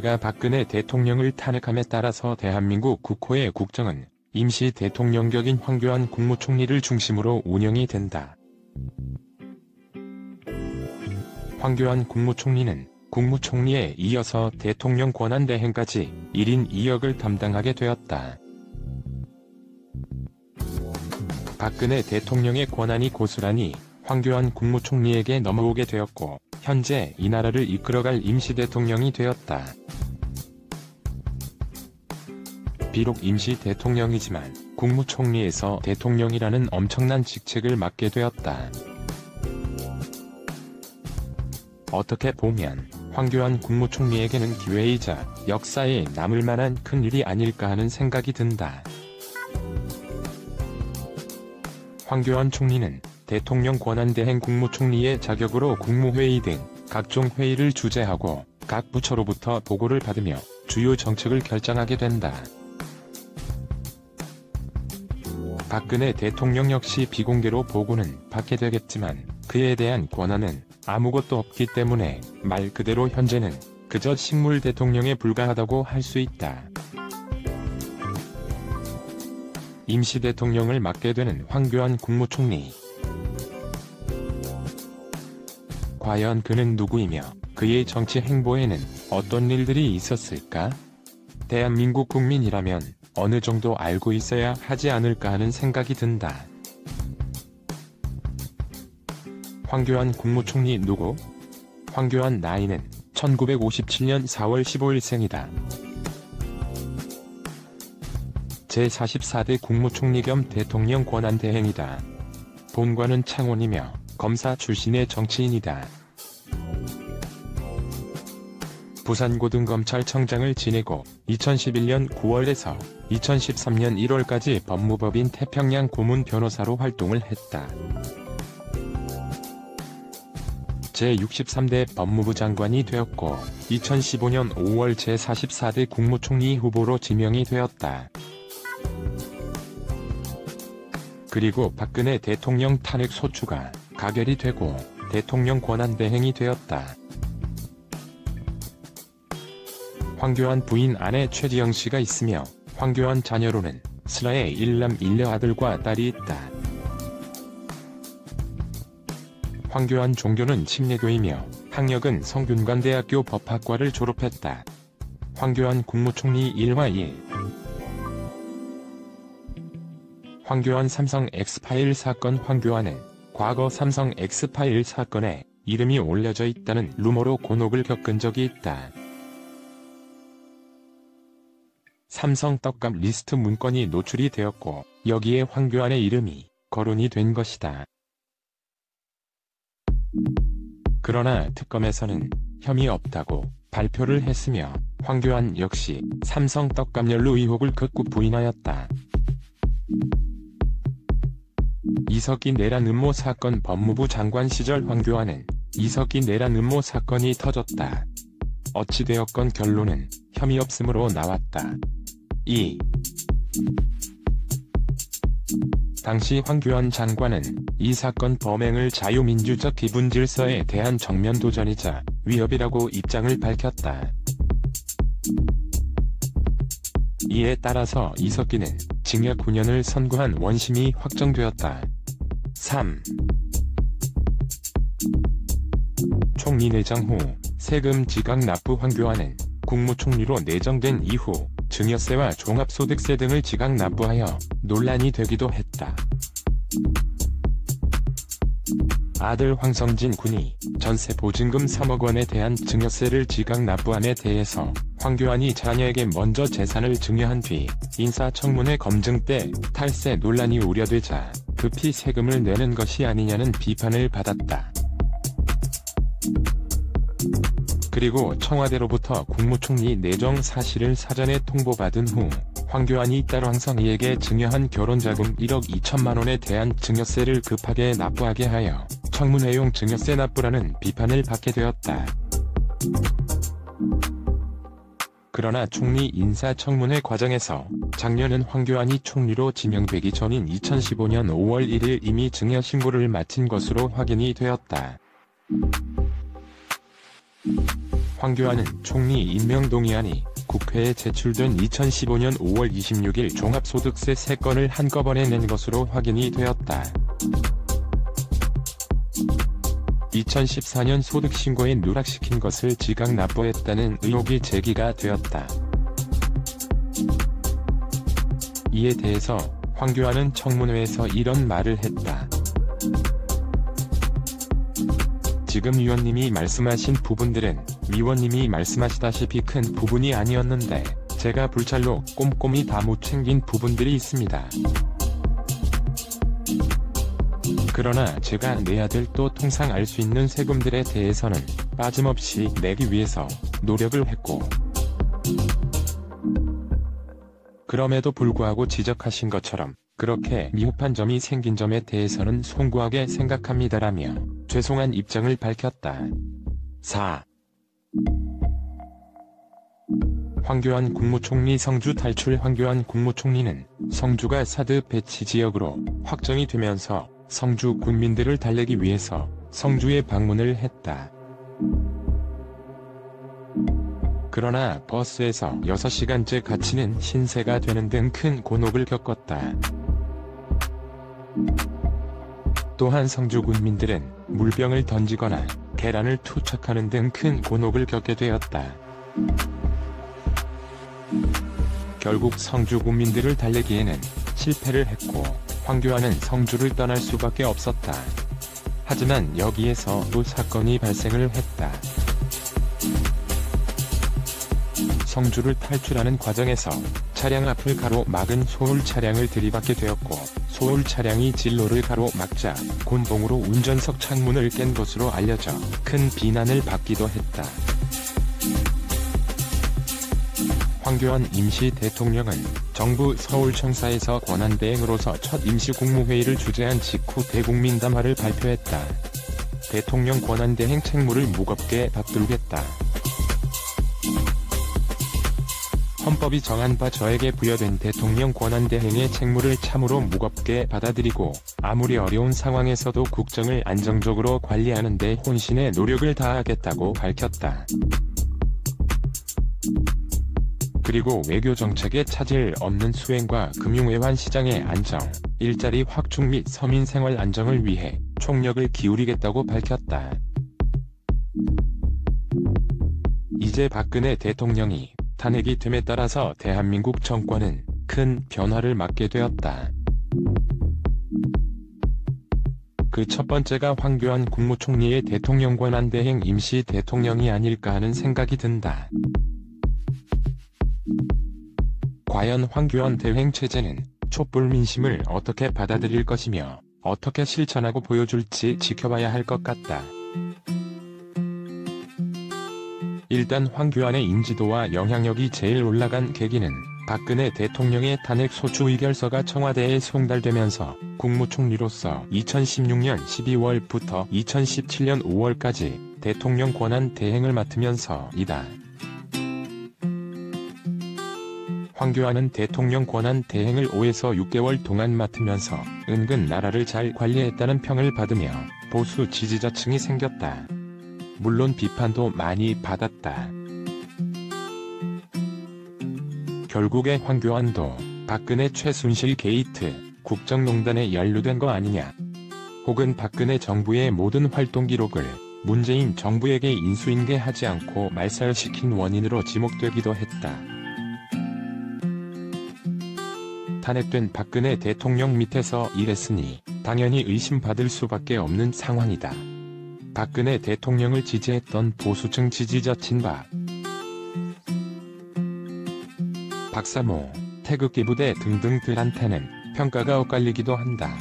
국회가 박근혜 대통령을 탄핵함에 따라서 대한민국 국호의 국정은 임시 대통령격인 황교안 국무총리를 중심으로 운영이 된다. 황교안 국무총리는 국무총리에 이어서 대통령 권한대행까지 1인 2역을 담당하게 되었다. 박근혜 대통령의 권한이 고스란히 황교안 국무총리에게 넘어오게 되었고 현재 이 나라를 이끌어갈 임시대통령이 되었다. 비록 임시대통령이지만 국무총리에서 대통령이라는 엄청난 직책을 맡게 되었다. 어떻게 보면 황교안 국무총리에게는 기회이자 역사에 남을 만한 큰 일이 아닐까 하는 생각이 든다. 황교안 총리는 대통령 권한대행 국무총리의 자격으로 국무회의 등 각종 회의를 주재하고 각 부처로부터 보고를 받으며 주요 정책을 결정하게 된다. 박근혜 대통령 역시 비공개로 보고는 받게 되겠지만 그에 대한 권한은 아무것도 없기 때문에 말 그대로 현재는 그저 식물 대통령에 불과하다고 할 수 있다. 임시 대통령을 맡게 되는 황교안 국무총리. 과연 그는 누구이며 그의 정치 행보에는 어떤 일들이 있었을까? 대한민국 국민이라면 어느 정도 알고 있어야 하지 않을까 하는 생각이 든다. 황교안 국무총리 누구? 황교안 나이는 1957년 4월 15일생이다. 제44대 국무총리 겸 대통령 권한대행이다. 본관은 창원이며 검사 출신의 정치인이다. 부산고등검찰청장을 지내고 2011년 9월에서 2013년 1월까지 법무법인 태평양 고문 변호사로 활동을 했다. 제63대 법무부 장관이 되었고 2015년 5월 제44대 국무총리 후보로 지명이 되었다. 그리고 박근혜 대통령 탄핵 소추가 가결이 되고 대통령 권한대행이 되었다. 황교안 부인 아내 최지영 씨가 있으며 황교안 자녀로는 슬아의 1남 1녀 아들과 딸이 있다. 황교안 종교는 침례교이며 학력은 성균관대학교 법학과를 졸업했다. 황교안 국무총리 일화 1. 황교안 삼성 엑스파일 사건. 황교안은 과거 삼성 엑스파일 사건에 이름이 올려져 있다는 루머로 곤혹을 겪은 적이 있다. 삼성 떡값 리스트 문건이 노출이 되었고 여기에 황교안의 이름이 거론이 된 것이다. 그러나 특검에서는 혐의 없다고 발표를 했으며 황교안 역시 삼성 떡값 연루 의혹을 극구 부인하였다. 이석기 내란 음모 사건. 법무부 장관 시절 황교안은 이석기 내란 음모 사건이 터졌다. 어찌되었건 결론은 혐의 없음으로 나왔다. 2. 당시 황교안 장관은 이 사건 범행을 자유민주적 기분질서에 대한 정면 도전이자 위협이라고 입장을 밝혔다. 이에 따라서 이석기는 징역 9년을 선고한 원심이 확정되었다. 3. 총리 내정 후 세금 지각 납부. 황교안은 국무총리로 내정된 이후 증여세와 종합소득세 등을 지각 납부하여 논란이 되기도 했다. 아들 황성진 군이 전세 보증금 3억 원에 대한 증여세를 지각 납부함에 대해서 황교안이 자녀에게 먼저 재산을 증여한 뒤 인사청문회 검증 때 탈세 논란이 우려되자 급히 세금을 내는 것이 아니냐는 비판을 받았다. 그리고 청와대로부터 국무총리 내정 사실을 사전에 통보받은 후 황교안이 따로 황성희에게 증여한 결혼자금 1억 2천만 원에 대한 증여세를 급하게 납부하게 하여 청문회용 증여세 납부라는 비판을 받게 되었다. 그러나 총리 인사청문회 과정에서 작년은 황교안이 총리로 지명되기 전인 2015년 5월 1일 이미 증여 신고를 마친 것으로 확인이 되었다. 황교안은 총리 임명 동의안이 국회에 제출된 2015년 5월 26일 종합소득세 3건을 한꺼번에 낸 것으로 확인이 되었다. 2014년 소득신고에 누락시킨 것을 지각 납부했다는 의혹이 제기가 되었다. 이에 대해서 황교안은 청문회에서 이런 말을 했다. 지금 위원님이 말씀하신 부분들은 위원님이 말씀하시다시피 큰 부분이 아니었는데 제가 불찰로 꼼꼼히 다 못 챙긴 부분들이 있습니다. 그러나 제가 내야 될 또 통상 알 수 있는 세금들에 대해서는 빠짐없이 내기 위해서 노력을 했고, 그럼에도 불구하고 지적하신 것처럼 그렇게 미흡한 점이 생긴 점에 대해서는 송구하게 생각합니다라며 죄송한 입장을 밝혔다. 4. 황교안 국무총리 성주 탈출. 황교안 국무총리는 성주가 사드 배치 지역으로 확정이 되면서 성주 군민들을 달래기 위해서 성주에 방문을 했다. 그러나 버스에서 6시간째 갇히는 신세가 되는 등 큰 곤혹을 겪었다. 또한 성주 군민들은 물병을 던지거나 계란을 투척하는 등 큰 곤혹을 겪게 되었다. 결국 성주 군민들을 달래기에는 실패를 했고 황교안은 성주를 떠날 수밖에 없었다. 하지만 여기에서 또 사건이 발생을 했다. 성주를 탈출하는 과정에서 차량 앞을 가로막은 소울 차량을 들이받게 되었고, 소울 차량이 진로를 가로막자 곤봉으로 운전석 창문을 깬 것으로 알려져 큰 비난을 받기도 했다. 황교안 임시 대통령은 정부 서울청사에서 권한대행으로서 첫 임시국무회의를 주재한 직후 대국민 담화를 발표했다. 대통령 권한대행 책무를 무겁게 받들겠다. 헌법이 정한 바 저에게 부여된 대통령 권한대행의 책무를 참으로 무겁게 받아들이고 아무리 어려운 상황에서도 국정을 안정적으로 관리하는 데 혼신의 노력을 다하겠다고 밝혔다. 그리고 외교정책의 차질 없는 수행과 금융외환 시장의 안정, 일자리 확충 및 서민 생활 안정을 위해 총력을 기울이겠다고 밝혔다. 이제 박근혜 대통령이 탄핵이 됨에 따라서 대한민국 정권은 큰 변화를 맞게 되었다. 그 첫 번째가 황교안 국무총리의 대통령 권한대행 임시 대통령이 아닐까 하는 생각이 든다. 과연 황교안 대행 체제는 촛불 민심을 어떻게 받아들일 것이며 어떻게 실천하고 보여줄지 지켜봐야 할 것 같다. 일단 황교안의 인지도와 영향력이 제일 올라간 계기는 박근혜 대통령의 탄핵 소추 의결서가 청와대에 송달되면서 국무총리로서 2016년 12월부터 2017년 5월까지 대통령 권한 대행을 맡으면서이다. 황교안은 대통령 권한 대행을 5에서 6개월 동안 맡으면서 은근 나라를 잘 관리했다는 평을 받으며 보수 지지자층이 생겼다. 물론 비판도 많이 받았다. 결국에 황교안도 박근혜 최순실 게이트, 국정농단에 연루된 거 아니냐, 혹은 박근혜 정부의 모든 활동 기록을 문재인 정부에게 인수인계하지 않고 말살시킨 원인으로 지목되기도 했다. 탄핵된 박근혜 대통령 밑에서 일했으니 당연히 의심받을 수밖에 없는 상황이다. 박근혜 대통령을 지지했던 보수층 지지자 친박, 박사모, 태극기 부대 등등들한테는 평가가 엇갈리기도 한다.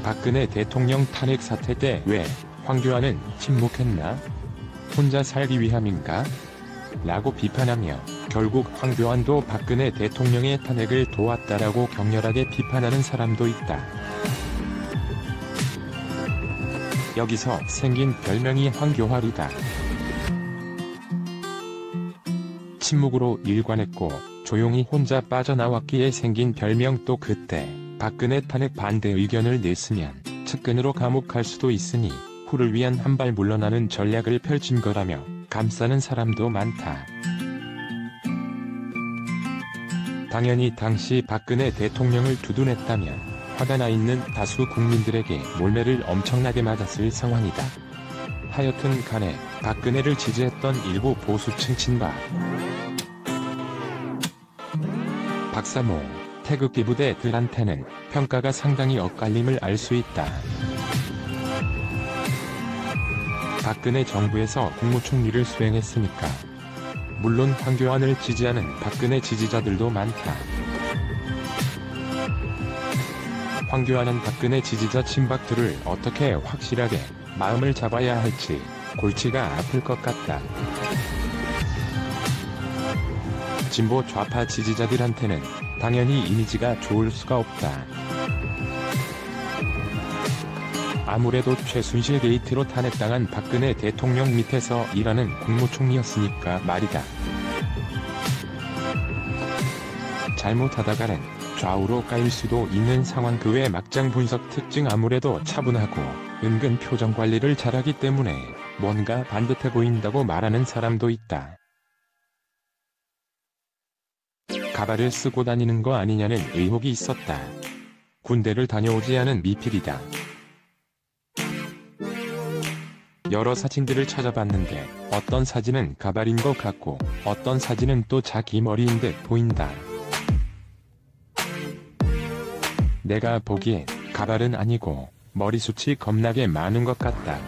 박근혜 대통령 탄핵 사태 때 왜 황교안은 침묵했나? 혼자 살기 위함인가? 라고 비판하며 결국 황교안도 박근혜 대통령의 탄핵을 도왔다라고 격렬하게 비판하는 사람도 있다. 여기서 생긴 별명이 황교활이다. 침묵으로 일관했고 조용히 혼자 빠져나왔기에 생긴 별명. 또 그때 박근혜 탄핵 반대 의견을 냈으면 측근으로 감옥 갈 수도 있으니 후를 위한 한 발 물러나는 전략을 펼친 거라며 감싸는 사람도 많다. 당연히 당시 박근혜 대통령을 두둔했다면 화가 나 있는 다수 국민들에게 몰매를 엄청나게 맞았을 상황이다. 하여튼 간에 박근혜를 지지했던 일부 보수층 친박, 박사모, 태극기 부대들한테는 평가가 상당히 엇갈림을 알 수 있다. 박근혜 정부에서 국무총리를 수행했으니까 물론 황교안을 지지하는 박근혜 지지자들도 많다. 황교안은 박근혜 지지자 친박들을 어떻게 확실하게 마음을 잡아야 할지 골치가 아플 것 같다. 진보 좌파 지지자들한테는 당연히 이미지가 좋을 수가 없다. 아무래도 최순실 게이트로 탄핵당한 박근혜 대통령 밑에서 일하는 국무총리였으니까 말이다. 잘못하다가는 좌우로 까일 수도 있는 상황. 그 외 막장 분석 특징 아무래도 차분하고 은근 표정 관리를 잘하기 때문에 뭔가 반듯해 보인다고 말하는 사람도 있다. 가발을 쓰고 다니는 거 아니냐는 의혹이 있었다. 군대를 다녀오지 않은 미필이다. 여러 사진들을 찾아봤는데 어떤 사진은 가발인 것 같고 어떤 사진은 또 자기 머리인 듯 보인다. 내가 보기엔 가발은 아니고 머리숱이 겁나게 많은 것 같다.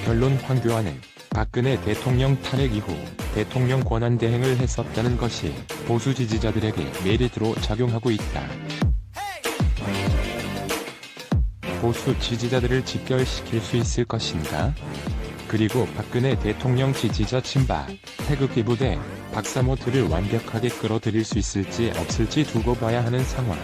결론 황교안은 박근혜 대통령 탄핵 이후 대통령 권한대행을 했었다는 것이 보수 지지자들에게 메리트로 작용하고 있다. 보수 지지자들을 집결시킬 수 있을 것인가? 그리고 박근혜 대통령 지지자 친박, 태극기 부대, 박사모들을 완벽하게 끌어들일 수 있을지 없을지 두고 봐야 하는 상황.